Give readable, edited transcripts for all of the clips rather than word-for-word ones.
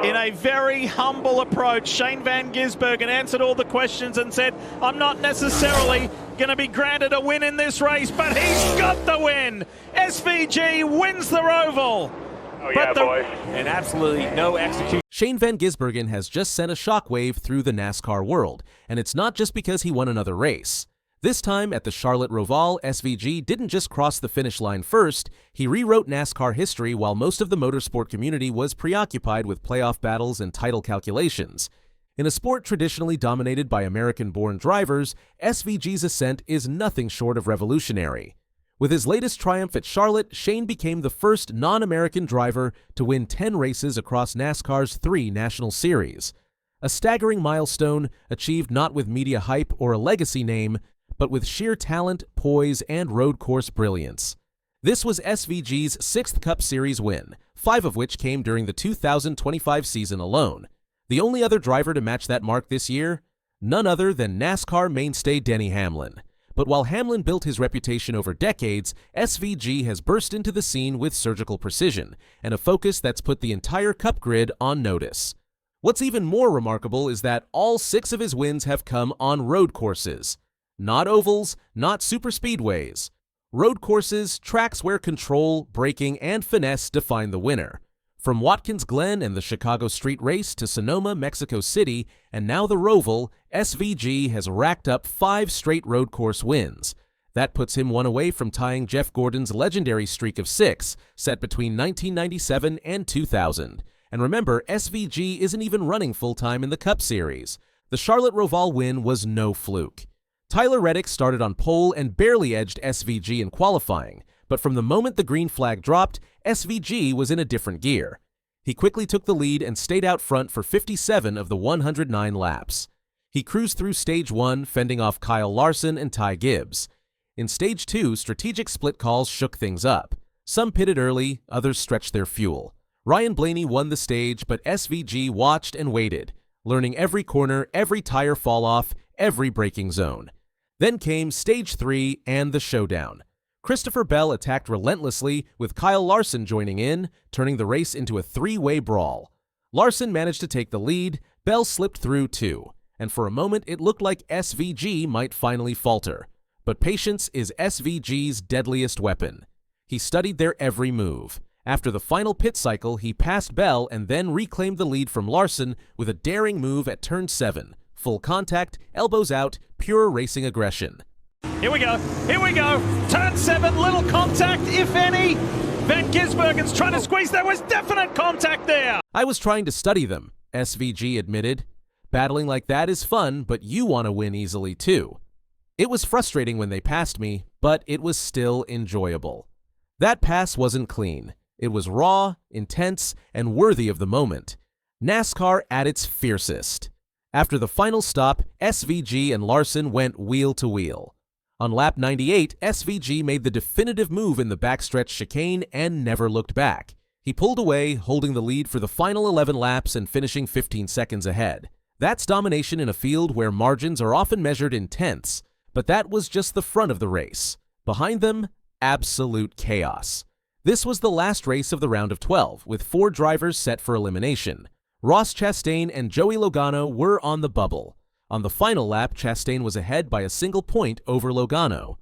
In a very humble approach, Shane van Gisbergen answered all the questions and said, I'm not necessarily going to be granted a win in this race, but he's got the win. SVG wins the Roval. Oh yeah, boys. And absolutely no execution. Shane van Gisbergen has just sent a shockwave through the NASCAR world, and it's not just because he won another race. This time at the Charlotte Roval, SVG didn't just cross the finish line first, he rewrote NASCAR history while most of the motorsport community was preoccupied with playoff battles and title calculations. In a sport traditionally dominated by American-born drivers, SVG's ascent is nothing short of revolutionary. With his latest triumph at Charlotte, Shane became the first non-American driver to win 10 races across NASCAR's 3 national series. A staggering milestone achieved not with media hype or a legacy name, but with sheer talent, poise, and road course brilliance. This was SVG's 6th Cup Series win, 5 of which came during the 2025 season alone. The only other driver to match that mark this year? None other than NASCAR mainstay Denny Hamlin. But while Hamlin built his reputation over decades, SVG has burst into the scene with surgical precision and a focus that's put the entire Cup grid on notice. What's even more remarkable is that all 6 of his wins have come on road courses. Not ovals, not superspeedways. Road courses, tracks where control, braking, and finesse define the winner. From Watkins Glen and the Chicago Street Race to Sonoma, Mexico City, and now the Roval, SVG has racked up 5 straight road course wins. That puts him one away from tying Jeff Gordon's legendary streak of 6, set between 1997 and 2000. And remember, SVG isn't even running full-time in the Cup Series. The Charlotte Roval win was no fluke. Tyler Reddick started on pole and barely edged SVG in qualifying, but from the moment the green flag dropped, SVG was in a different gear. He quickly took the lead and stayed out front for 57 of the 109 laps. He cruised through Stage 1, fending off Kyle Larson and Ty Gibbs. In Stage 2, strategic split calls shook things up. Some pitted early, others stretched their fuel. Ryan Blaney won the stage, but SVG watched and waited, learning every corner, every tire fall-off, every braking zone. Then came Stage 3 and the showdown. Christopher Bell attacked relentlessly, with Kyle Larson joining in, turning the race into a 3-way brawl. Larson managed to take the lead, Bell slipped through too, and for a moment it looked like SVG might finally falter. But patience is SVG's deadliest weapon. He studied their every move. After the final pit cycle, he passed Bell and then reclaimed the lead from Larson with a daring move at Turn 7. Full contact, elbows out, pure racing aggression. Here we go, here we go. Turn 7, little contact, if any. Van Gisbergen's trying to squeeze. There was definite contact there. I was trying to study them, SVG admitted. Battling like that is fun, but you want to win easily too. It was frustrating when they passed me, but it was still enjoyable. That pass wasn't clean. It was raw, intense, and worthy of the moment. NASCAR at its fiercest. After the final stop, SVG and Larson went wheel to wheel. On lap 98, SVG made the definitive move in the backstretch chicane and never looked back. He pulled away, holding the lead for the final 11 laps and finishing 15 seconds ahead. That's domination in a field where margins are often measured in tenths, but that was just the front of the race. Behind them, absolute chaos. This was the last race of the round of 12, with 4 drivers set for elimination. Ross Chastain and Joey Logano were on the bubble. On the final lap, Chastain was ahead by a single point over Logano.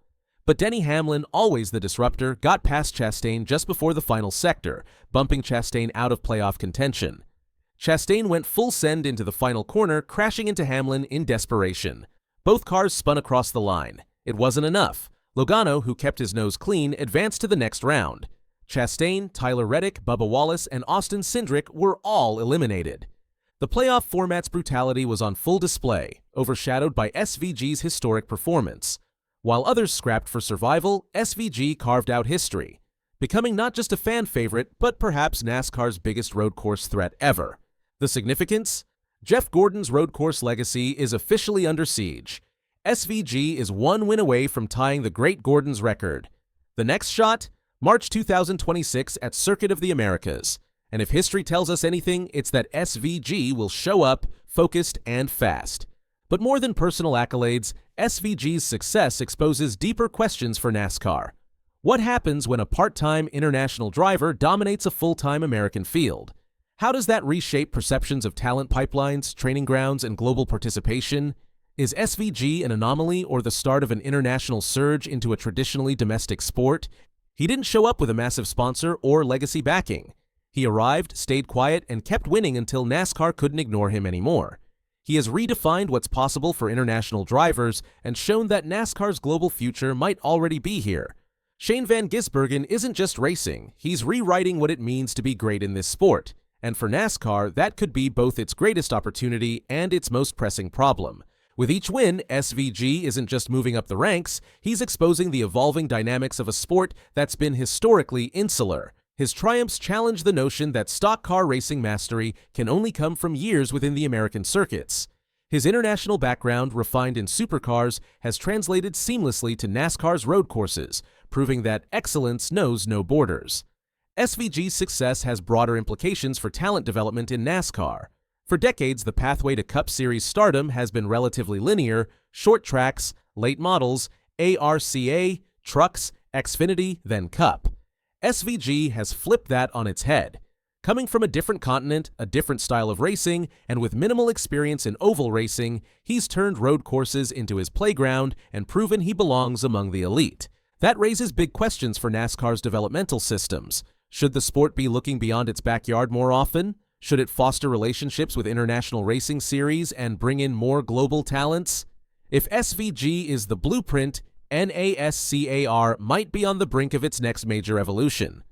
But Denny Hamlin, always the disruptor, got past Chastain just before the final sector, bumping Chastain out of playoff contention. Chastain went full send into the final corner, crashing into Hamlin in desperation. Both cars spun across the line. It wasn't enough. Logano, who kept his nose clean, advanced to the next round. Chastain, Tyler Reddick, Bubba Wallace, and Austin Cindric were all eliminated. The playoff format's brutality was on full display, overshadowed by SVG's historic performance. While others scrapped for survival, SVG carved out history, becoming not just a fan favorite, but perhaps NASCAR's biggest road course threat ever. The significance? Jeff Gordon's road course legacy is officially under siege. SVG is 1 win away from tying the great Gordon's record. The next shot? March 2026 at Circuit of the Americas. And if history tells us anything, it's that SVG will show up, focused and fast. But more than personal accolades, SVG's success exposes deeper questions for NASCAR. What happens when a part-time international driver dominates a full-time American field? How does that reshape perceptions of talent pipelines, training grounds, and global participation? Is SVG an anomaly or the start of an international surge into a traditionally domestic sport? He didn't show up with a massive sponsor or legacy backing. He arrived, stayed quiet, and kept winning until NASCAR couldn't ignore him anymore. He has redefined what's possible for international drivers and shown that NASCAR's global future might already be here. Shane Van Gisbergen isn't just racing, he's rewriting what it means to be great in this sport. And for NASCAR, that could be both its greatest opportunity and its most pressing problem. With each win, SVG isn't just moving up the ranks, he's exposing the evolving dynamics of a sport that's been historically insular. His triumphs challenge the notion that stock car racing mastery can only come from years within the American circuits. His international background, refined in supercars, has translated seamlessly to NASCAR's road courses, proving that excellence knows no borders. SVG's success has broader implications for talent development in NASCAR. For decades, the pathway to Cup Series stardom has been relatively linear: short tracks, late models, ARCA, trucks, Xfinity, then Cup. SVG has flipped that on its head. Coming from a different continent, a different style of racing, and with minimal experience in oval racing, he's turned road courses into his playground and proven he belongs among the elite. That raises big questions for NASCAR's developmental systems. Should the sport be looking beyond its backyard more often? Should it foster relationships with international racing series and bring in more global talents? If SVG is the blueprint, NASCAR might be on the brink of its next major evolution.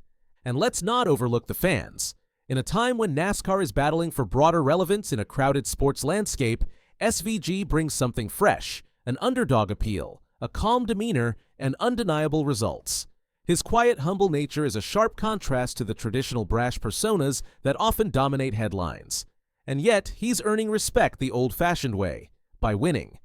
And let's not overlook the fans. In a time when NASCAR is battling for broader relevance in a crowded sports landscape, SVG brings something fresh, an underdog appeal, a calm demeanor, and undeniable results. His quiet, humble nature is a sharp contrast to the traditional brash personas that often dominate headlines. And yet, he's earning respect the old-fashioned way, by winning.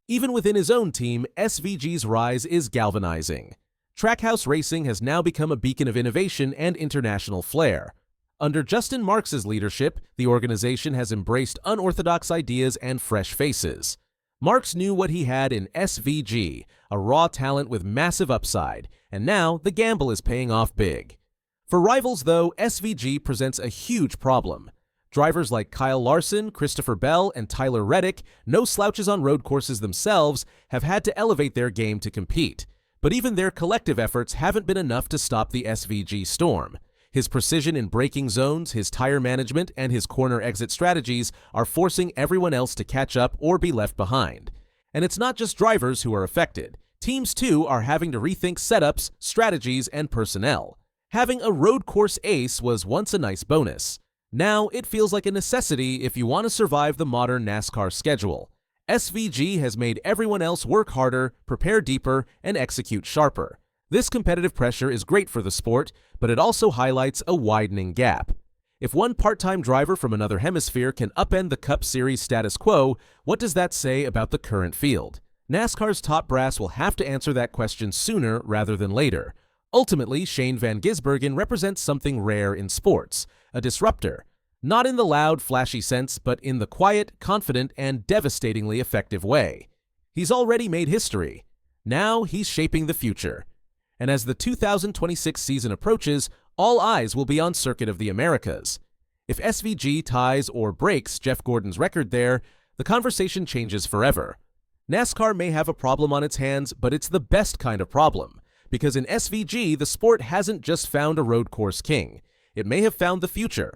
Even within his own team, SVG's rise is galvanizing. Trackhouse Racing has now become a beacon of innovation and international flair. Under Justin Marks' leadership, the organization has embraced unorthodox ideas and fresh faces. Marks knew what he had in SVG, a raw talent with massive upside, and now the gamble is paying off big. For rivals, though, SVG presents a huge problem. Drivers like Kyle Larson, Christopher Bell, and Tyler Reddick, no slouches on road courses themselves, have had to elevate their game to compete. But even their collective efforts haven't been enough to stop the SVG storm. His precision in braking zones, his tire management, and his corner exit strategies are forcing everyone else to catch up or be left behind. And it's not just drivers who are affected. Teams, too, are having to rethink setups, strategies, and personnel. Having a road course ace was once a nice bonus. Now it feels like a necessity if you want to survive the modern NASCAR schedule. SVG has made everyone else work harder, prepare deeper, and execute sharper. This competitive pressure is great for the sport, but it also highlights a widening gap. If one part-time driver from another hemisphere can upend the Cup Series status quo, what does that say about the current field? NASCAR's top brass will have to answer that question sooner rather than later. Ultimately, Shane Van Gisbergen represents something rare in sports, a disruptor. Not in the loud, flashy sense, but in the quiet, confident, and devastatingly effective way. He's already made history. Now he's shaping the future. And as the 2026 season approaches, all eyes will be on Circuit of the Americas. If SVG ties or breaks Jeff Gordon's record there, the conversation changes forever. NASCAR may have a problem on its hands, but it's the best kind of problem. Because in SVG, the sport hasn't just found a road course king. It may have found the future.